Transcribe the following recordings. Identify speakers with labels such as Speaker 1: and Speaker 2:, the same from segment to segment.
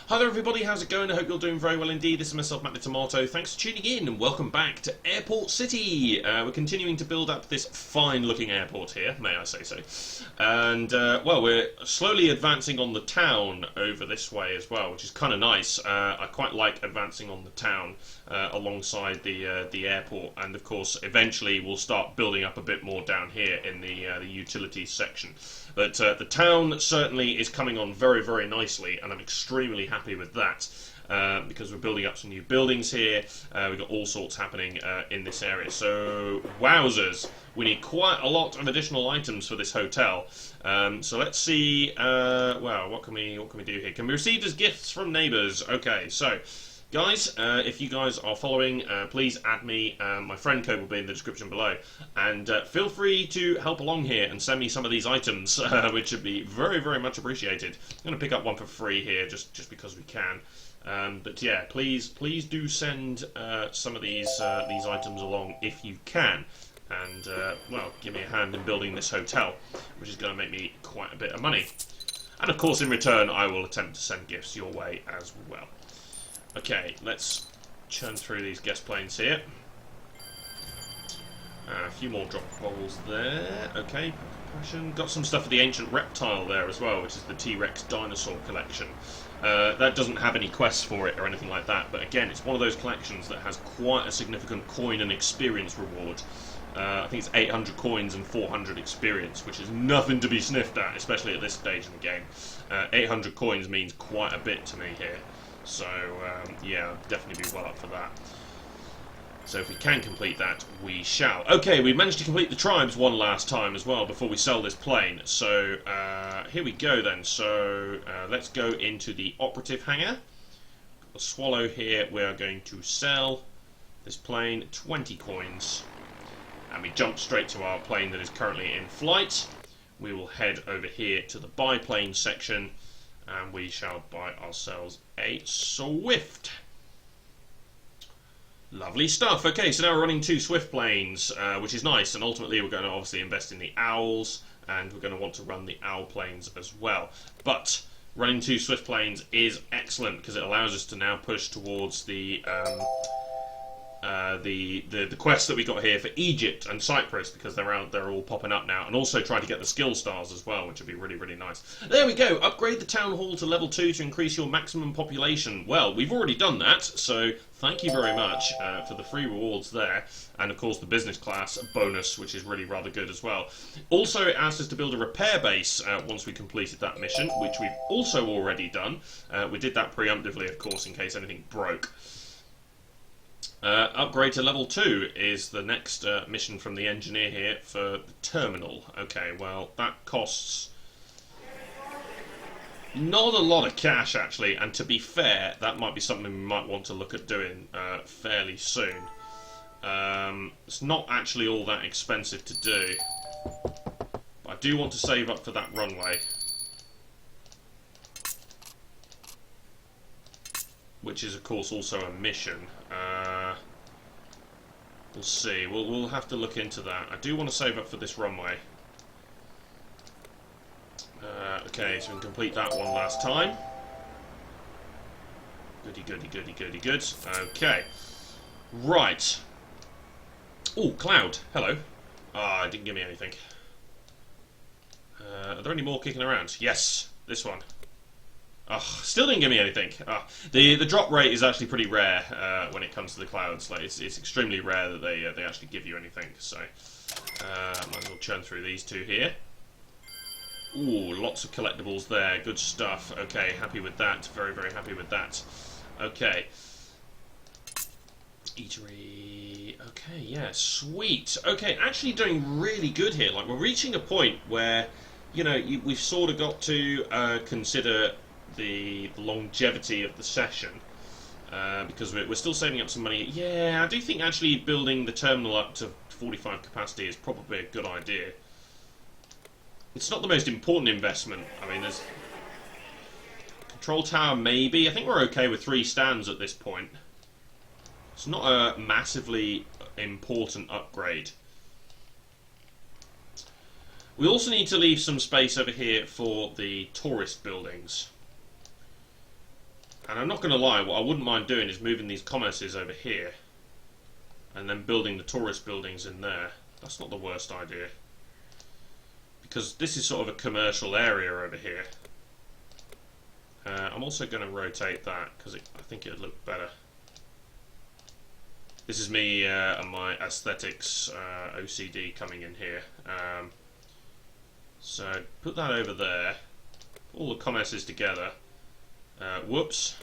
Speaker 1: Hi there everybody, how's it going? I hope you're doing very well indeed. This is myself, Matt the Tomato. Thanks for tuning in and welcome back to Airport City. We're continuing to build up this fine looking airport here, may I say so. And, well, we're slowly advancing on the town over this way as well, which is kind of nice. I quite like advancing on the town alongside the airport. And, of course, eventually we'll start building up a bit more down here in the utilities section. But the town certainly is coming on very, very nicely, and I'm extremely happy with that because we're building up some new buildings here. We've got all sorts happening in this area. So, wowzers, we need quite a lot of additional items for this hotel. So let's see. Well, what can we do here? Can be received as gifts from neighbours. Okay, so. Guys, if you guys are following, please add me. My friend code will be in the description below. And feel free to help along here and send me some of these items, which would be very, very much appreciated. I'm going to pick up one for free here, just because we can. But yeah, please do send some of these items along if you can. And, well, give me a hand in building this hotel, which is going to make me quite a bit of money. And of course, in return, I will attempt to send gifts your way as well. Okay, let's churn through these guest planes here. A few more drop balls there. Okay, passion. Got some stuff for the ancient reptile there as well, which is the T-Rex dinosaur collection. That doesn't have any quests for it or anything like that, but again, it's one of those collections that has quite a significant coin and experience reward. I think it's 800 coins and 400 experience, which is nothing to be sniffed at, especially at this stage in the game. 800 coins means quite a bit to me here. So, yeah, I'll definitely be well up for that. So if we can complete that, we shall. Okay, we managed to complete the tribes one last time as well before we sell this plane. So, here we go then. So, let's go into the operative hangar. The Swallow here, we are going to sell this plane 20 coins. And we jump straight to our plane that is currently in flight. We will head over here to the biplane section. And we shall buy ourselves a Swift. Lovely stuff. Okay, so now we're running 2 Swift planes, which is nice. And ultimately, we're going to obviously invest in the Owls, and we're going to want to run the Owl planes as well. But running 2 Swift planes is excellent because it allows us to now push towards the quests that we got here for Egypt and Cyprus, because they're all popping up now, and also trying to get the skill stars as well, which would be really, really nice. There we go. Upgrade the town hall to level 2 to increase your maximum population. Well, we've already done that, so thank you very much for the free rewards there, and of course the business class bonus, which is really rather good as well. Also, it asked us to build a repair base once we completed that mission, which we've also already done. We did that preemptively, of course, in case anything broke. Upgrade to level 2 is the next mission from the engineer here for the terminal. Okay, well, that costs not a lot of cash, actually, and to be fair, that might be something we might want to look at doing fairly soon. It's not actually all that expensive to do, but I do want to save up for that runway, which is, of course, also a mission. We'll see. We'll have to look into that. I do want to save up for this runway. Okay, so we can complete that one last time. Goody, goody, goody, goody, good. Okay. Right. Oh, Cloud. Hello. Ah, it didn't give me anything. Are there any more kicking around? Yes, this one. Oh, still didn't give me anything. The drop rate is actually pretty rare when it comes to the clouds. Like it's extremely rare that they actually give you anything. So might as well churn through these 2 here. Ooh, lots of collectibles there. Good stuff. Okay, happy with that. Very, very happy with that. Okay. Eatery. Okay, yeah, sweet. Okay, actually doing really good here. Like we're reaching a point where, you know, we've sort of got to consider the longevity of the session because we're still saving up some money. Yeah, I do think actually building the terminal up to 45 capacity is probably a good idea. It's not the most important investment. I mean, there's control tower maybe. I think we're okay with 3 stands at this point. It's not a massively important upgrade. We also need to leave some space over here for the tourist buildings. And I'm not going to lie, what I wouldn't mind doing is moving these commerces over here and then building the tourist buildings in there. That's not the worst idea, because this is sort of a commercial area over here. I'm also going to rotate that because I think it would look better. This is me and my aesthetics OCD coming in here. So put that over there. All the commerces together. Whoops.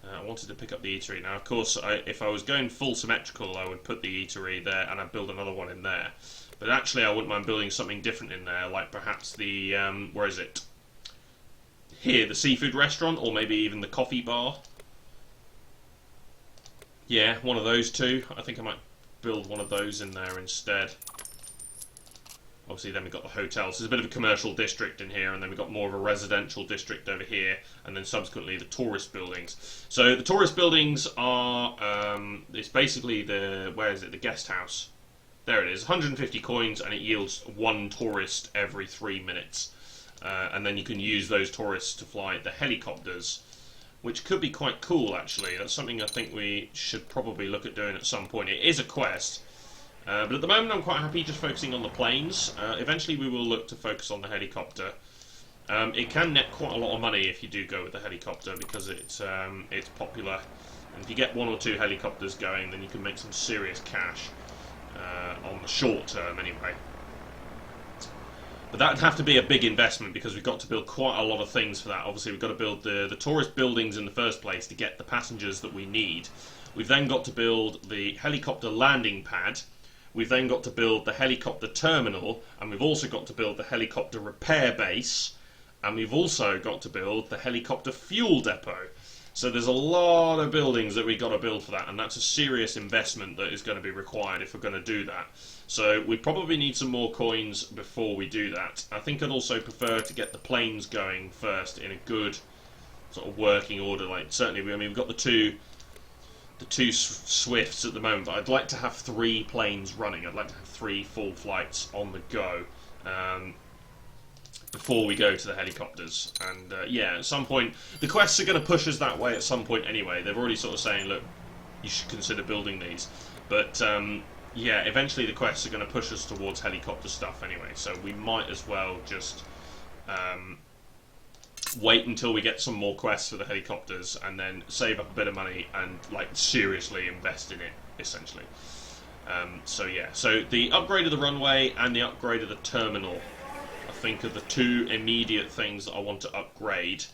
Speaker 1: I wanted to pick up the eatery. Now, of course, if I was going full symmetrical, I would put the eatery there and I'd build another one in there. But actually, I wouldn't mind building something different in there, like perhaps the, where is it? Here, the seafood restaurant, or maybe even the coffee bar. Yeah, one of those two. I think I might build one of those in there instead. Obviously, then we've got the hotels. There's a bit of a commercial district in here, and then we've got more of a residential district over here, and then subsequently the tourist buildings. So the tourist buildings are, it's basically the, where is it, the guest house. There it is, 150 coins, and it yields 1 tourist every 3 minutes. And then you can use those tourists to fly the helicopters, which could be quite cool, actually. That's something I think we should probably look at doing at some point. It is a quest, but at the moment I'm quite happy just focusing on the planes. Eventually we will look to focus on the helicopter. It can net quite a lot of money if you do go with the helicopter, because it's popular. And if you get 1 or 2 helicopters going, then you can make some serious cash on the short term anyway. But that would have to be a big investment, because we've got to build quite a lot of things for that. Obviously, we've got to build the tourist buildings in the first place to get the passengers that we need. We've then got to build the helicopter landing pad. We've then got to build the helicopter terminal. And we've also got to build the helicopter repair base. And we've also got to build the helicopter fuel depot. So there's a lot of buildings that we've got to build for that, and that's a serious investment that is going to be required if we're going to do that. So we probably need some more coins before we do that. I think I'd also prefer to get the planes going first in a good sort of working order. Like, certainly, I mean, we've got the two Swifts at the moment, but I'd like to have 3 planes running. I'd like to have 3 full flights on the go. Before we go to the helicopters. And yeah, at some point, the quests are going to push us that way at some point anyway. They've already sort of saying, look, you should consider building these. But yeah, eventually the quests are going to push us towards helicopter stuff anyway. So we might as well just wait until we get some more quests for the helicopters, and then save up a bit of money and like seriously invest in it, essentially. So yeah, so the upgrade of the runway and the upgrade of the terminal, I think, are the 2 immediate things that I want to upgrade,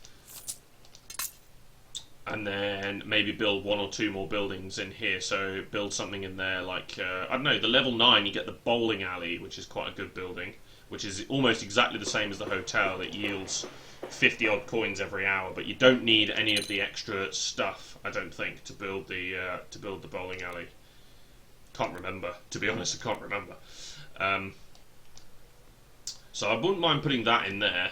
Speaker 1: and then maybe build 1 or 2 more buildings in here. So build something in there like, I don't know, the level 9 you get the bowling alley, which is quite a good building, which is almost exactly the same as the hotel. It yields 50 odd coins every hour, but you don't need any of the extra stuff, I don't think, to build the bowling alley. Can't remember, to be honest. I can't remember. So I wouldn't mind putting that in there.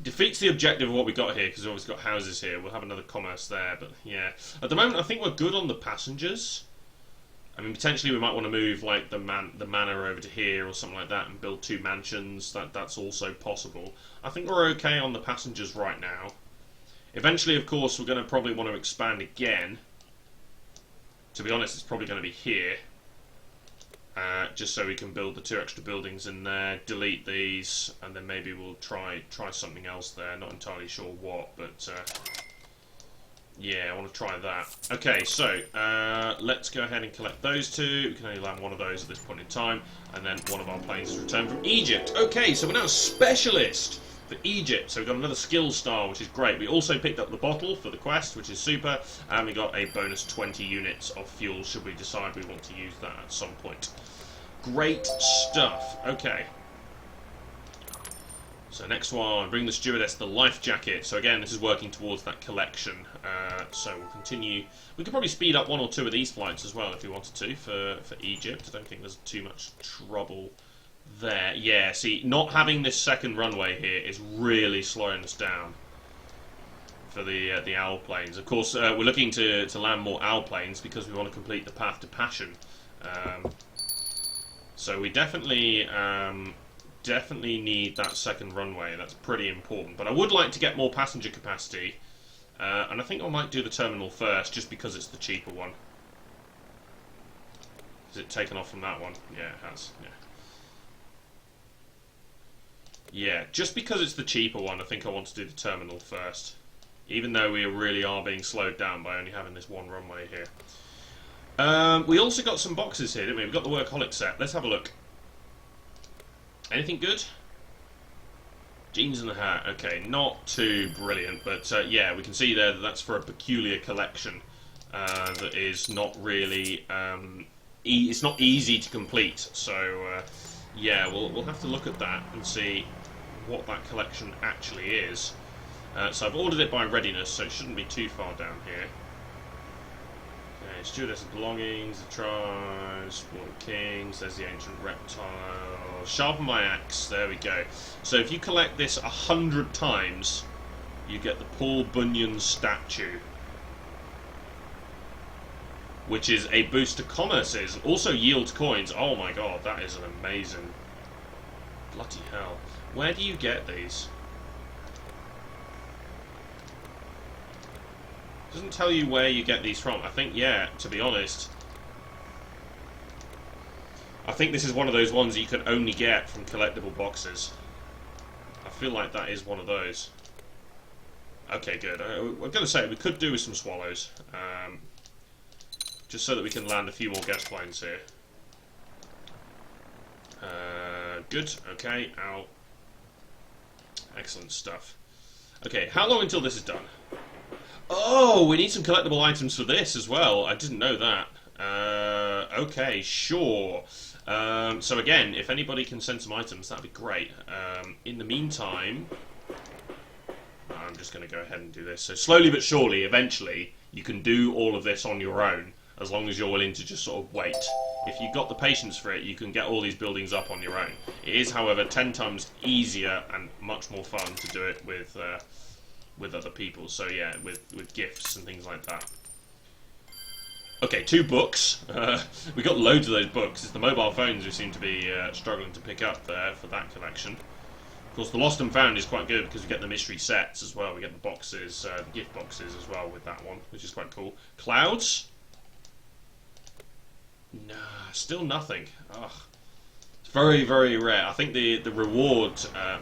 Speaker 1: Defeats the objective of what we got here, because we've always got houses here. We'll have another commerce there, but yeah. At the moment, I think we're good on the passengers. I mean, potentially we might want to move like the manor over to here or something like that and build 2 mansions. That's also possible. I think we're okay on the passengers right now. Eventually, of course, we're going to probably want to expand again. To be honest, it's probably going to be here. Just so we can build the 2 extra buildings in there, delete these, and then maybe we'll try something else there. Not entirely sure what, but yeah, I want to try that. Okay, so let's go ahead and collect those 2. We can only land one of those at this point in time, and then one of our planes is returned from Egypt. Okay, so we're now a specialist for Egypt, so we've got another skill star, which is great. We also picked up the bottle for the quest, which is super, and we got a bonus 20 units of fuel should we decide we want to use that at some point. Great stuff. Okay. So next one, bring the stewardess the life jacket. So again, this is working towards that collection. So we'll continue. We could probably speed up 1 or 2 of these flights as well if we wanted to for Egypt. I don't think there's too much trouble there. Yeah, see, not having this second runway here is really slowing us down for the owl planes. Of course, we're looking to land more owl planes because we want to complete the path to Passion. So we definitely need that second runway. That's pretty important. But I would like to get more passenger capacity. And I think I might do the terminal first, just because it's the cheaper one. Is it taken off from that one? Yeah, it has. Yeah. Yeah, just because it's the cheaper one, I think I want to do the terminal first. Even though we really are being slowed down by only having this one runway here. We also got some boxes here, didn't we? We've got the Workaholic set. Let's have a look. Anything good? Jeans and a hat. Okay, not too brilliant, but yeah, we can see there that that's for a peculiar collection that is not really... it's not easy to complete, so yeah, we'll have to look at that and see what that collection actually is. So I've ordered it by readiness, so it shouldn't be too far down here. Okay, stewardess belongings, the tribes, Spawn Kings, there's the ancient reptile. Sharpen my axe, there we go. So if you collect this 100 times, you get the Paul Bunyan statue, which is a boost to commerces, also yields coins. Oh my god, that is an amazing... Bloody hell. Where do you get these? Doesn't tell you where you get these from. I think, yeah, to be honest, I think this is one of those ones that you can only get from collectible boxes. I feel like that is one of those. Okay, good. I'm going to say, we could do with some swallows. Just so that we can land a few more gas planes here. Good. Okay. Ow. Excellent stuff. Okay, how long until this is done? Oh, we need some collectible items for this as well. I didn't know that. Okay, sure. So again, if anybody can send some items, that'd be great. In the meantime, I'm just going to go ahead and do this. So slowly but surely, eventually, you can do all of this on your own, as long as you're willing to just sort of wait. If you've got the patience for it, you can get all these buildings up on your own. It is, however, 10 times easier and much more fun to do it with other people. So yeah, with gifts and things like that. Okay, 2 books. We got loads of those books. It's the mobile phones who seem to be struggling to pick up there for that collection. Of course, the Lost and Found is quite good because we get the mystery sets as well. We get the boxes, the gift boxes as well with that one, which is quite cool. Clouds? Nah, still nothing. Ugh. It's very, very rare. I think the reward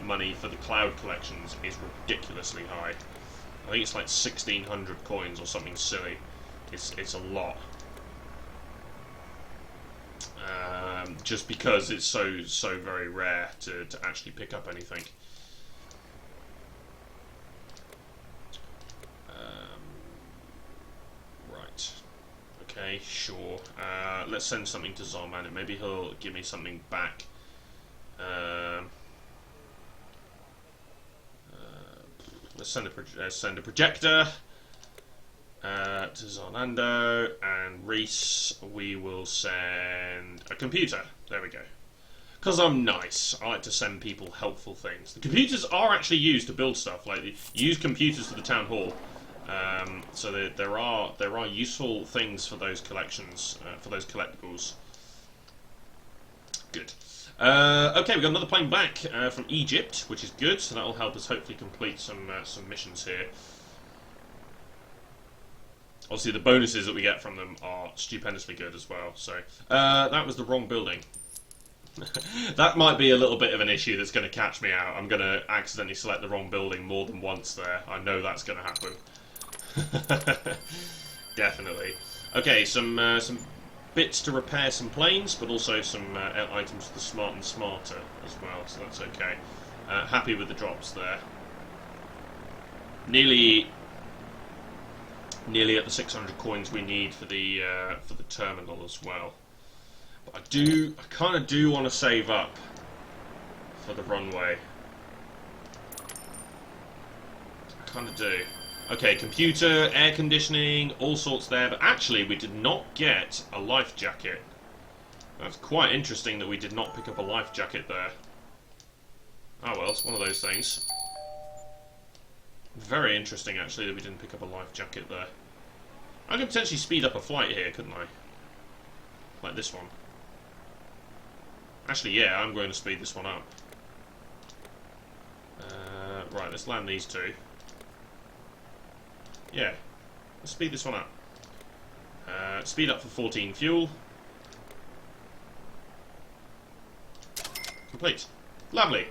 Speaker 1: money for the Cloud collections is ridiculously high. I think it's like 1,600 coins or something silly. It's a lot. Just because it's so very rare to actually pick up anything. Right. Okay, sure. Let's send something to Zarman. Maybe he'll give me something back. Let's send a projector to Zarnando, and Reese we will send a computer. There we go. Because I'm nice, I like to send people helpful things. The computers are actually used to build stuff. Like, you use computers for the town hall. So there are useful things for those collections, for those collectibles. Good. Okay, we've got another plane back from Egypt, which is good. So that will help us hopefully complete some missions here. Obviously, the bonuses that we get from them are stupendously good as well. So that was the wrong building. That might be a little bit of an issue that's going to catch me out. I'm going to accidentally select the wrong building more than once there. I know that's going to happen. Definitely. Okay, some bits to repair some planes, but also some items for the smart and smarter as well, so that's okay. Happy with the drops there. Nearly at the 600 coins we need for the terminal as well. But I kind of do want to save up for the runway. I kind of do. Okay, computer, air conditioning, all sorts there, but actually we did not get a life jacket. That's quite interesting that we did not pick up a life jacket there. Oh well, it's one of those things. Very interesting actually that we didn't pick up a life jacket there. I could potentially speed up a flight here, couldn't I? Like this one. Actually, yeah, I'm going to speed this one up. Right, let's land these two. Yeah. Let's speed this one up. Speed up for 14 fuel. Complete. Lovely.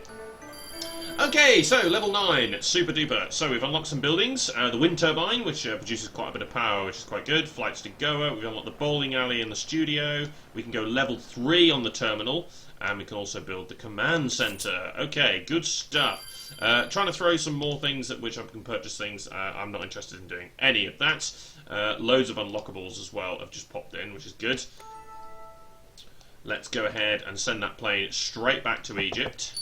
Speaker 1: Okay, so level 9, super duper. So we've unlocked some buildings. The wind turbine, which produces quite a bit of power, which is quite good. Flights to Goa. We've unlocked the bowling alley and the studio. We can go level 3 on the terminal. And we can also build the command center. Okay, good stuff. Trying to throw some more things at which I can purchase things. I'm not interested in doing any of that. Loads of unlockables as well have just popped in, which is good. Let's go ahead and send that plane straight back to Egypt.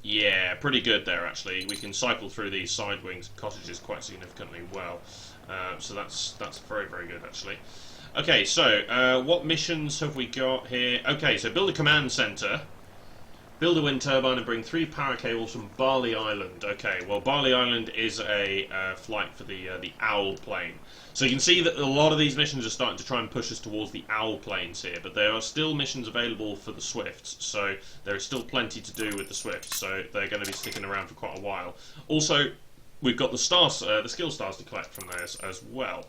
Speaker 1: Yeah, pretty good there actually. We can cycle through these side wings and cottages quite significantly well. So that's very, very good actually. Okay, so what missions have we got here? Okay, so build a command center. Build a wind turbine and bring 3 power cables from Bali Island. Okay, well Bali Island is a flight for the Owl plane. So you can see that a lot of these missions are starting to try and push us towards the Owl planes here, but there are still missions available for the Swifts, so there is still plenty to do with the Swifts, so they're going to be sticking around for quite a while. Also, we've got the stars, the skill stars to collect from those as well.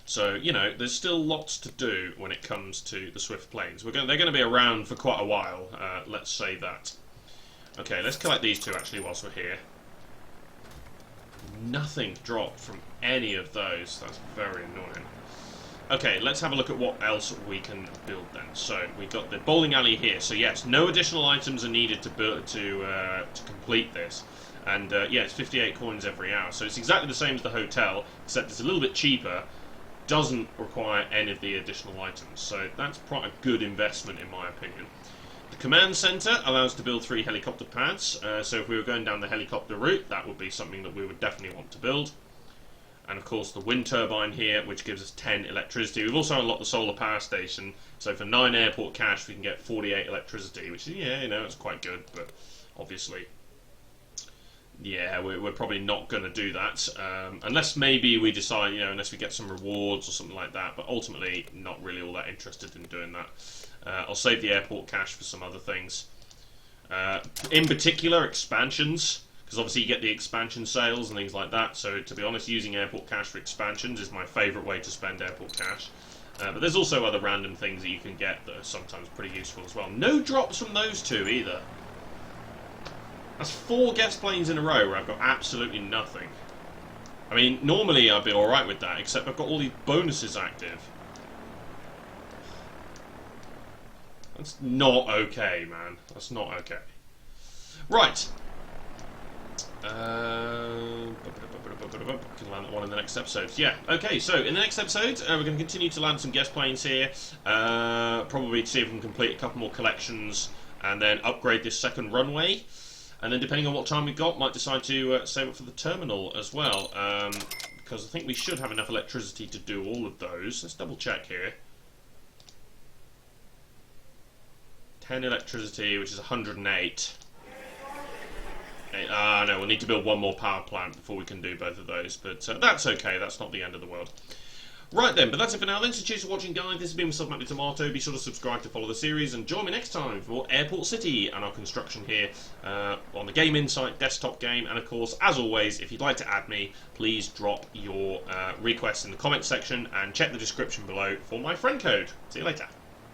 Speaker 1: So, you know, there's still lots to do when it comes to the Swift planes. They're going to be around for quite a while, let's say that. Okay, let's collect these two actually whilst we're here. Nothing dropped from any of those. That's very annoying. Okay, let's have a look at what else we can build then. So, we've got the bowling alley here. So yes, no additional items are needed to build to complete this. And yeah, it's 58 coins every hour. So it's exactly the same as the hotel, except it's a little bit cheaper. Doesn't require any of the additional items, so that's quite a good investment in my opinion. The command center allows us to build 3 helicopter pads, so if we were going down the helicopter route, that would be something that we would definitely want to build. And of course the wind turbine here, which gives us 10 electricity. We've also unlocked the solar power station, so for 9 airport cash we can get 48 electricity, which is, yeah, you know, it's quite good, but obviously, yeah, we're probably not going to do that, unless maybe we decide, you know, unless we get some rewards or something like that, but ultimately not really all that interested in doing that. I'll save the airport cash for some other things. In particular, expansions, because obviously you get the expansion sales and things like that, so to be honest, using airport cash for expansions is my favourite way to spend airport cash. But there's also other random things that you can get that are sometimes pretty useful as well. No drops from those two either. That's 4 guest planes in a row where I've got absolutely nothing. I mean, normally I'd be alright with that, except I've got all these bonuses active. That's not okay, man. That's not okay. Right. Can land that one in the next episode. Yeah, okay, so in the next episode, we're going to continue to land some guest planes here. Probably to see if we can complete a couple more collections and then upgrade this second runway. And then depending on what time we've got, might decide to save up for the terminal as well. Because I think we should have enough electricity to do all of those. Let's double check here. 10 electricity, which is 108. No, we'll need to build one more power plant before we can do both of those. But that's okay, that's not the end of the world. Right then, but that's it for now then. So cheers for watching, guys. This has been myself, Matt the Tomato. Be sure to subscribe to follow the series and join me next time for more Airport City and our construction here on the Game Insight desktop game. And of course, as always, if you'd like to add me, please drop your requests in the comments section and check the description below for my friend code. See you later.